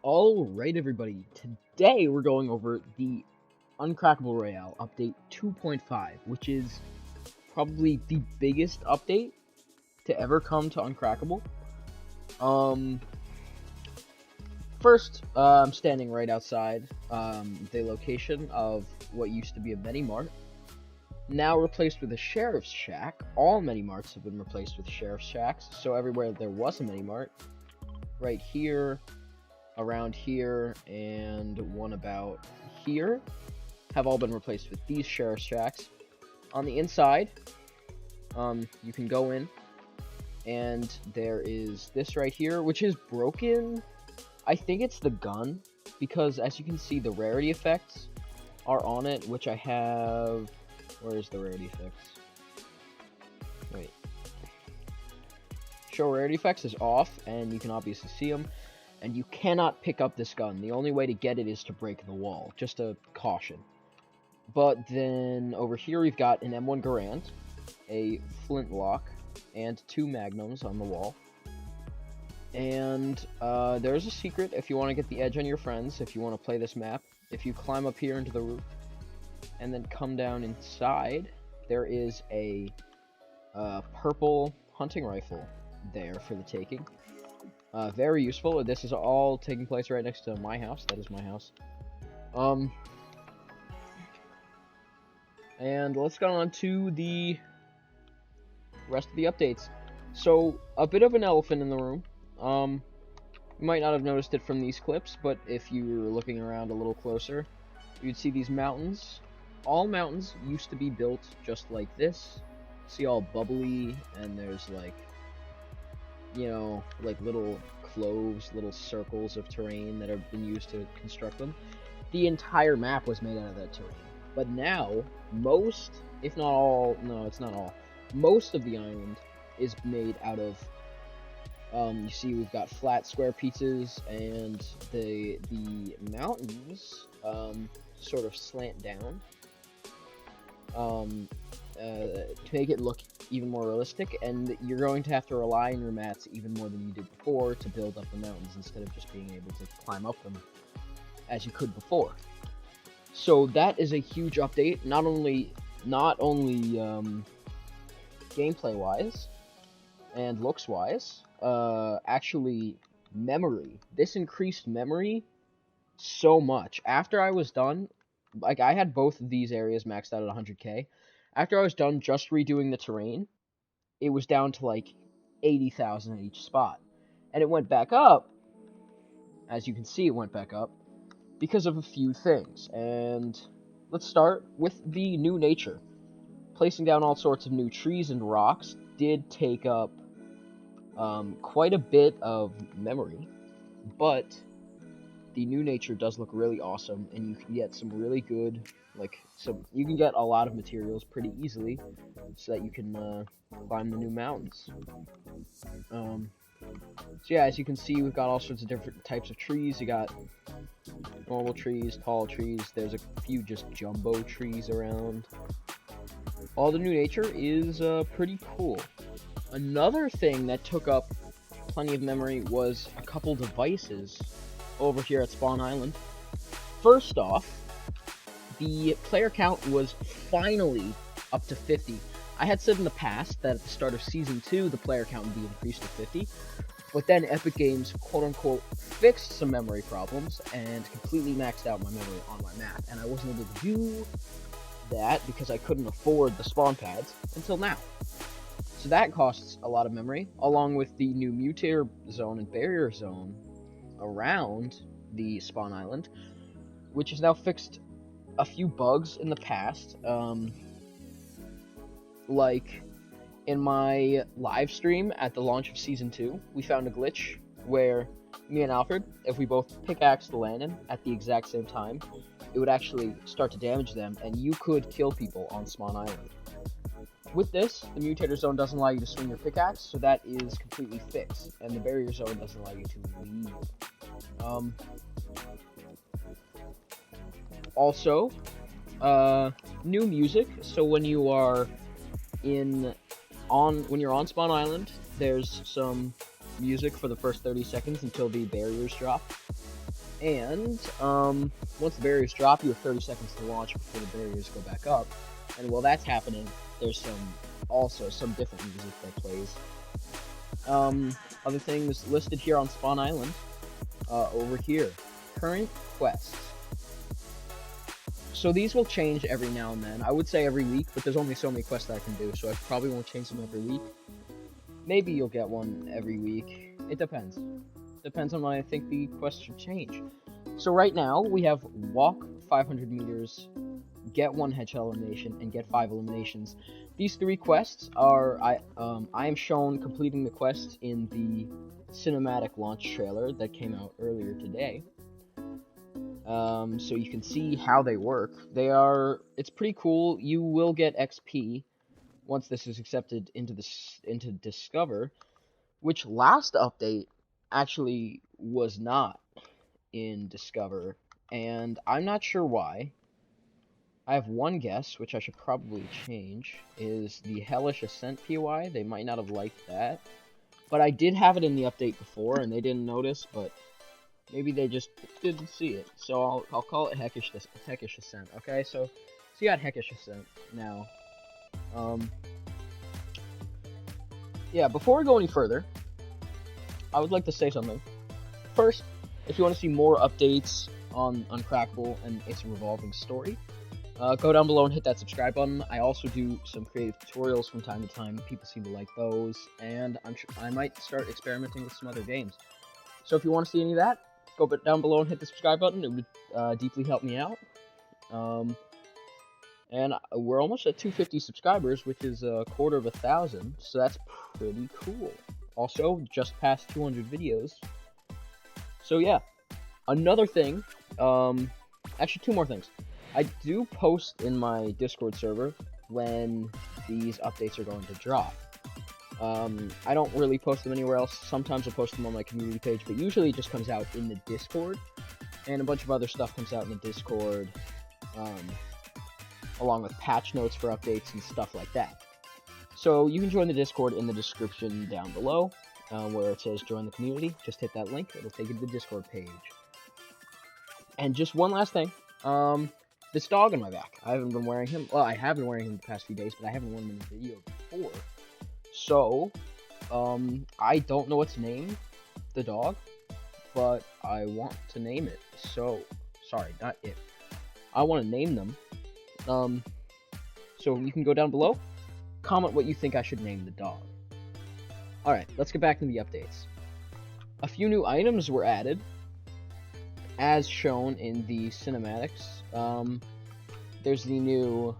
Alright, everybody, today we're going over the Uncrackable Royale update 2.5, which is probably the biggest update to ever come to Uncrackable. Um, First, I'm standing right outside the location of what used to be a Mini-Mart, now replaced with a Sheriff's Shack. All Mini-Marts have been replaced with Sheriff's Shacks, so everywhere there was a Mini-Mart, right here, around here, and one about here, have all been replaced with these Sheriff's Shacks. On the inside, you can go in, and there is this right here, which is broken. I think it's the gun, because as you can see, the rarity effects are on it, which I have... Where is the rarity effects? Wait. Show rarity effects is off, and you can obviously see them. And you cannot pick up this gun. The only way to get it is to break the wall. Just a caution. But then over here we've got an M1 Garand, a flintlock, and 2 magnums on the wall. And there's a secret if you want to get the edge on your friends, if you want to play this map. If you climb up here into the roof and then come down inside, there is a purple hunting rifle there for the taking. Very useful. This is all taking place right next to my house. That is my house. And let's go on to the rest of the updates. So, a bit of an elephant in the room. You might not have noticed it from these clips, but if you were looking around a little closer, you'd see these mountains. All mountains used to be built just like this. See, all bubbly, and there's like, you know, like little cloves, little circles of terrain that have been used to construct them. The entire map was made out of that terrain. But now, most, if not all, no, it's not all, most of the island is made out of, you see we've got flat square pieces, and the mountains, sort of slant down, to make it look even more realistic, and you're going to have to rely on your mats even more than you did before to build up the mountains instead of just being able to climb up them as you could before. So that is a huge update, not only gameplay wise and looks wise, actually memory. This increased memory so much. After I was done, like, I had both of these areas maxed out at 100k. After I was done just redoing the terrain, it was down to like 80,000 at each spot. And it went back up, as you can see it went back up, because of a few things. And let's start with the new nature. Placing down all sorts of new trees and rocks did take up quite a bit of memory, but the new nature does look really awesome, and you can get some really good, you can get a lot of materials pretty easily, so that you can climb the new mountains. So yeah, as you can see, we've got all sorts of different types of trees. You got normal trees, tall trees, there's a few just jumbo trees around. All the new nature is pretty cool. Another thing that took up plenty of memory was a couple devices over here at Spawn Island. First off, the player count was finally up to 50. I had said in the past that at the start of Season 2, the player count would be increased to 50, but then Epic Games, quote-unquote, fixed some memory problems and completely maxed out my memory on my map, and I wasn't able to do that because I couldn't afford the spawn pads until now. So that costs a lot of memory, along with the new mutator zone and barrier zone around the spawn island, which has now fixed a few bugs in the past. Like in my live stream at the launch of Season 2, we found a glitch where me and Alfred, if we both pickaxed the landing at the exact same time, it would actually start to damage them, and you could kill people on Spawn Island. With this, the mutator zone doesn't allow you to swing your pickaxe, so that is completely fixed, and the barrier zone doesn't allow you to leave. Also, new music. So when you are when you're on Spawn Island, there's some music for the first 30 seconds until the barriers drop. And once the barriers drop, you have 30 seconds to launch before the barriers go back up. And while that's happening, there's also some different music that plays. Other things listed here on Spawn Island. Over here, current quests. So these will change every now and then. I would say every week, but there's only so many quests that I can do, so I probably won't change them every week. Maybe you'll get one every week. It depends. Depends on when I think the quests should change. So right now, we have walk 500 meters, get 1 headshot elimination, and get 5 eliminations. These 3 quests are, I am shown completing the quests in the cinematic launch trailer that came out earlier today. So you can see how they work. It's pretty cool. You will get XP once this is accepted into Discover, which last update actually was not in Discover, and I'm not sure why. I have one guess, which I should probably change, is the Hellish Ascent POI. They might not have liked that, but I did have it in the update before, and they didn't notice, but maybe they just didn't see it. So I'll call it Heckish Ascent, okay? So you got Heckish Ascent now. Yeah, before we go any further, I would like to say something. First, if you want to see more updates on Uncrackable and its revolving story, go down below and hit that subscribe button. I also do some creative tutorials from time to time. People seem to like those, and I might start experimenting with some other games. So if you want to see any of that, go down below and hit the subscribe button. It would deeply help me out. And we're almost at 250 subscribers, which is a quarter of 1,000, so that's pretty cool. Also, just past 200 videos. So yeah, another thing, actually 2 more things. I do post in my Discord server when these updates are going to drop. I don't really post them anywhere else. Sometimes I'll post them on my community page, but usually it just comes out in the Discord, and a bunch of other stuff comes out in the Discord, along with patch notes for updates and stuff like that. So you can join the Discord in the description down below, where it says join the community. Just hit that link, it'll take you to the Discord page. And just one last thing, this dog on my back, I haven't been wearing him. Well, I have been wearing him the past few days, but I haven't worn him in the video before. So, I don't know its name, the dog, but I want to name it. So, sorry, not it. I want to name them. So you can go down below, comment what you think I should name the dog. Alright, let's get back to the updates. A few new items were added, as shown in the cinematics. There's the new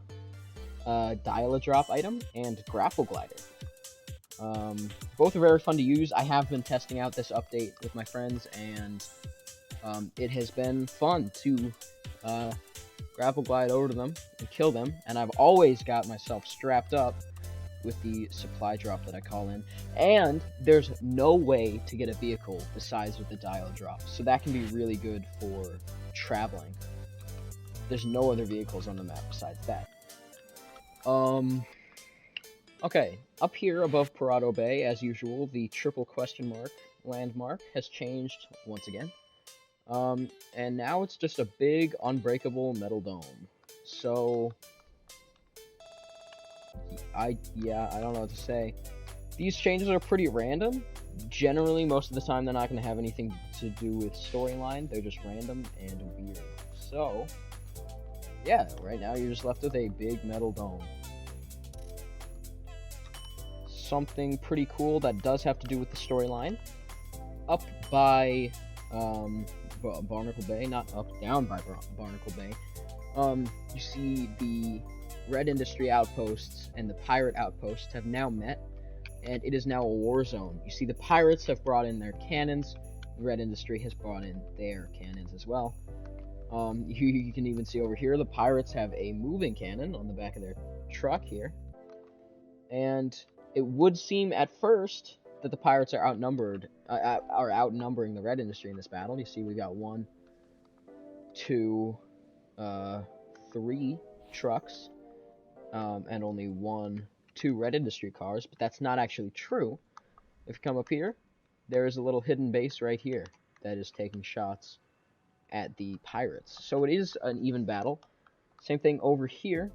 Dial-A-Drop item and Grapple Glider. Both are very fun to use. I have been testing out this update with my friends, and it has been fun to grapple glide over to them and kill them, and I've always got myself strapped up with the supply drop that I call in, and there's no way to get a vehicle besides with the Dial-A-Drop, so that can be really good for traveling. There's no other vehicles on the map besides that. Okay, up here above Parado Bay, as usual, the triple question mark landmark has changed once again. And now it's just a big, unbreakable metal dome. So, I don't know what to say. These changes are pretty random. Generally, most of the time, they're not going to have anything to do with storyline. They're just random and weird. So, yeah, right now you're just left with a big metal dome. Something pretty cool that does have to do with the storyline. Up by Barnacle Bay, not up, down by Barnacle Bay, you see the Red Industry outposts and the Pirate outposts have now met, and it is now a war zone. You see the Pirates have brought in their cannons, the Red Industry has brought in their cannons as well. You can even see over here, the Pirates have a moving cannon on the back of their truck here, and it would seem at first that the Pirates are outnumbering the Red Industry in this battle. You see we got 1, 2, 3 trucks, and only 1, 2 Red Industry cars, but that's not actually true. If you come up here, there is a little hidden base right here that is taking shots at the pirates. So it is an even battle. Same thing over here.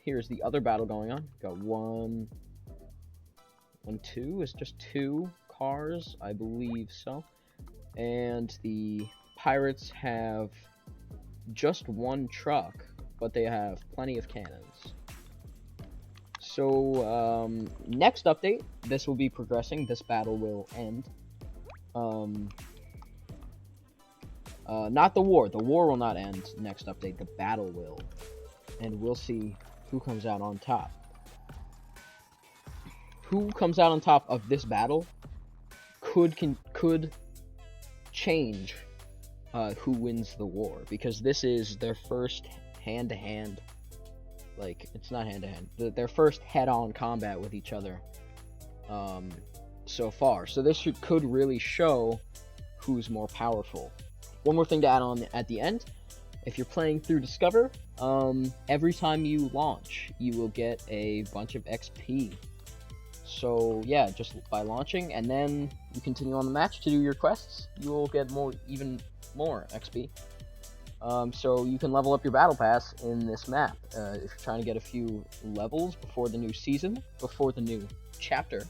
Here's the other battle going on. Got one, two. It's just 2 cars, I believe so. And the pirates have just 1 truck, but they have plenty of cannons. So, next update, this will be progressing. This battle will end. Not the war. The war will not end next update. The battle will. And we'll see who comes out on top. Who comes out on top of this battle could change who wins the war, because this is their first hand-to-hand, like, it's not hand-to-hand, their first head-on combat with each other so far. So this could really show who's more powerful. One more thing to add on at the end: if you're playing through Discover, every time you launch, you will get a bunch of XP. So yeah, just by launching, and then you continue on the match to do your quests, you will get even more XP. So you can level up your battle pass in this map. If you're trying to get a few levels before the new season, before the new chapter,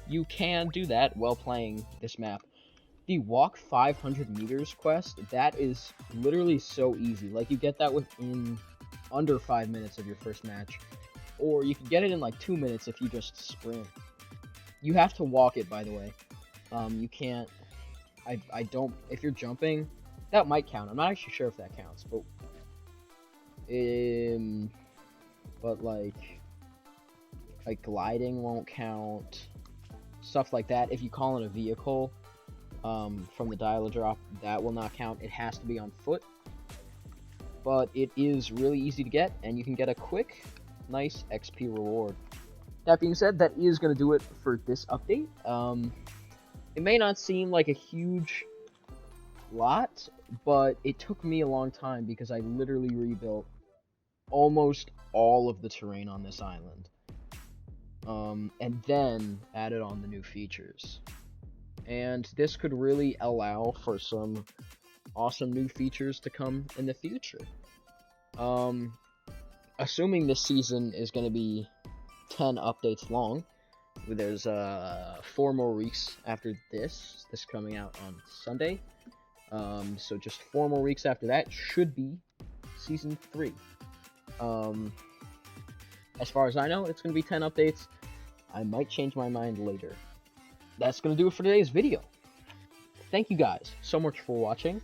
you can do that while playing this map. The walk 500 meters quest, that is literally so easy. Like, you get that within under 5 minutes of your first match. Or you can get it in like 2 minutes if you just sprint. You have to walk it, by the way. You can't... I don't... If you're jumping, that might count. I'm not actually sure if that counts, but... But like gliding won't count. Stuff like that. If you call in a vehicle from the dial-a-drop, that will not count. It has to be on foot. But it is really easy to get, and you can get a quick, nice XP reward. That being said, that is going to do it for this update. It may not seem like a huge lot, but it took me a long time because I literally rebuilt almost all of the terrain on this island. And then added on the new features. And this could really allow for some awesome new features to come in the future. Assuming this season is going to be 10 updates long, there's 4 more weeks after this coming out on Sunday. So just 4 more weeks after that should be Season 3. As far as I know, it's going to be 10 updates. I might change my mind later. That's going to do it for today's video. Thank you guys so much for watching.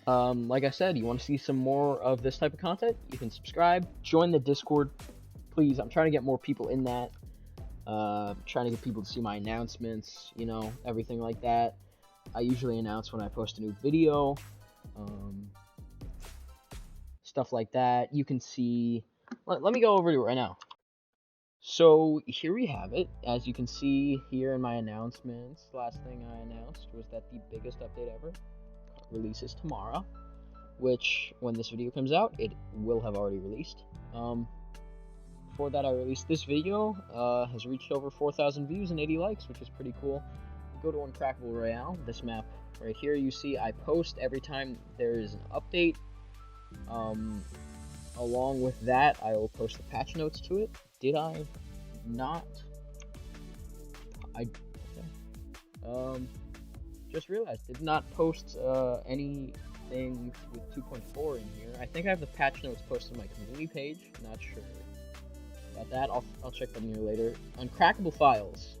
Like I said, you want to see some more of this type of content, you can subscribe, join the Discord, please. I'm trying to get more people in that, trying to get people to see my announcements, you know, everything like that. I usually announce when I post a new video, stuff like that. You can see, let me go over to it right now. So here we have it. As you can see here in my announcements, last thing I announced was that the biggest update ever releases tomorrow, which when this video comes out, it will have already released. Before that, I released this video, has reached over 4,000 views and 80 likes, which is pretty cool. Go to Uncrackable Royale, this map right here. You see I post every time there is an update. Along with that, I will post the patch notes to it. Did I not? Okay. Just realized, did not post anything with 2.4 in here. I think I have the patch notes posted on my community page. Not sure about that. I'll check them here later. Uncrackable files.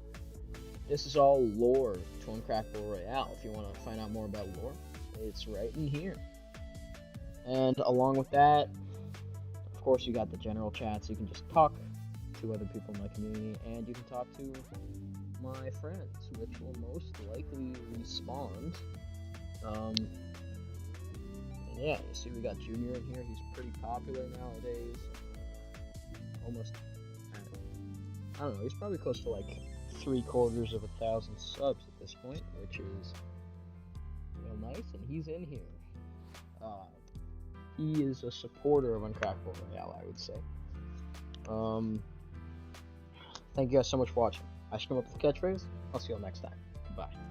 This is all lore to Uncrackable Royale. If you want to find out more about lore, it's right in here. And along with that, of course, you got the general chat, so you can just talk to other people in my community, and you can talk to my friends, which will most likely respawn. And yeah, you see we got Junior in here. He's pretty popular nowadays. Almost, I don't know, he's probably close to like 750,000 subs at this point, which is real nice, and he's in here. He is a supporter of Uncrackable Royale, I would say. Thank you guys so much for watching. I should come up with the catchphrase. I'll see you all next time. Goodbye.